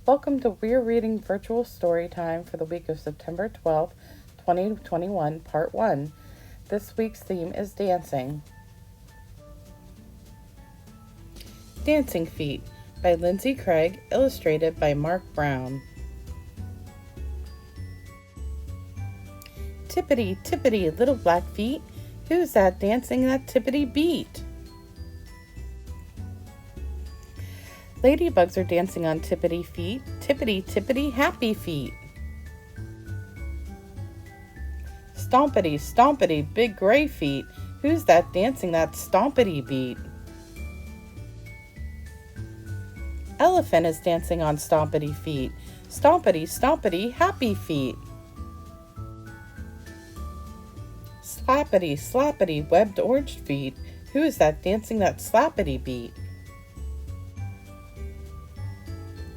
Welcome to Weir Reading Virtual Story Time for the week of September 12th, 2021, Part 1. This week's theme is dancing. Dancing Feet by Lindsey Craig, illustrated by Mark Brown. Tippity, tippity, little black feet, who's that dancing that tippity beat? Ladybugs are dancing on tippity feet, tippity, tippity, happy feet. Stompity, stompity, big gray feet, who's that dancing that stompity beat? Elephant is dancing on stompity feet, stompity, stompity, happy feet. Slappity, slappity, webbed orange feet, who is that dancing that slappity beat?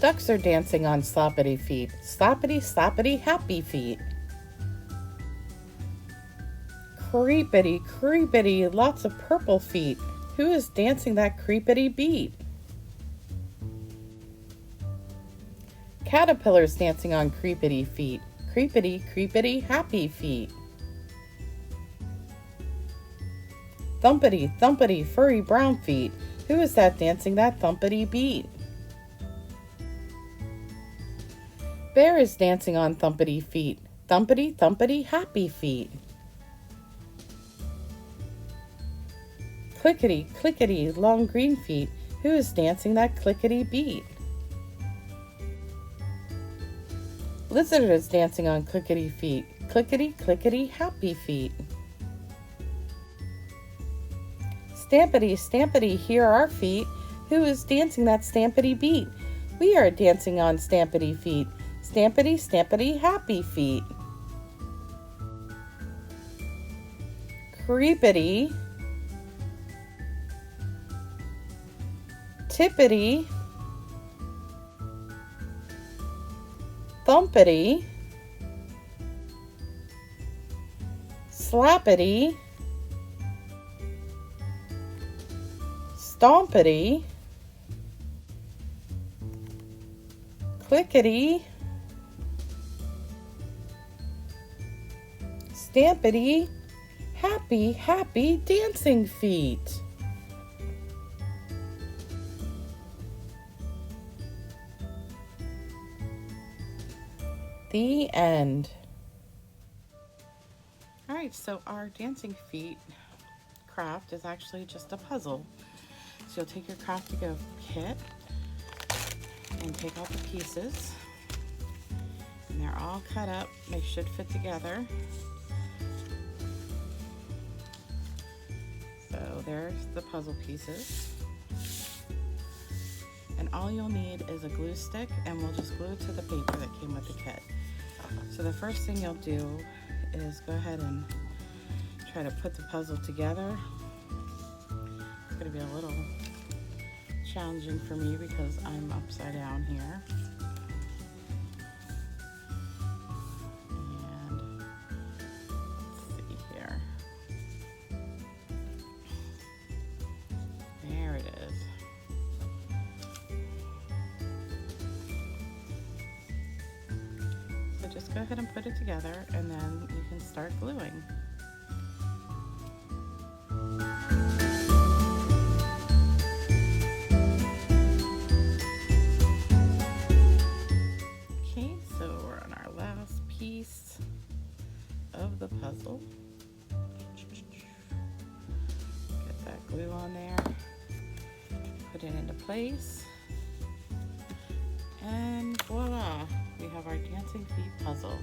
Ducks are dancing on sloppity feet, slappity, slappity, happy feet. Creepity, creepity, lots of purple feet, who is dancing that creepity beat? Caterpillars dancing on creepity feet, creepity, creepity, happy feet. Thumpity, thumpity, furry brown feet, who is that dancing that thumpity beat? Bear is dancing on thumpity feet, thumpity, thumpity, happy feet. Clickety, clickety, long green feet, who is dancing that clickety beat? Lizard is dancing on clickety feet, clickety, clickety, happy feet. Stampity, stampity, here are our feet, who is dancing that stampity beat? We are dancing on stampity feet, stampity, stampity, happy feet. Creepity, tippity, thumpity, slappity, stompity, clickety, stampity, happy, happy dancing feet. The end. All right, so our dancing feet craft is actually just a puzzle. So you'll take your craft to go kit and take out the pieces. And they're all cut up. They should fit together. So there's the puzzle pieces. And all you'll need is a glue stick, and we'll just glue it to the paper that came with the kit. So the first thing you'll do is go ahead and try to put the puzzle together. It's going to be a little challenging for me because I'm upside down here. And let's see here. There it is. So just go ahead and put it together, and then you can start gluing. Piece of the puzzle. Get that glue on there, put it into place, and voila, we have our dancing feet puzzle.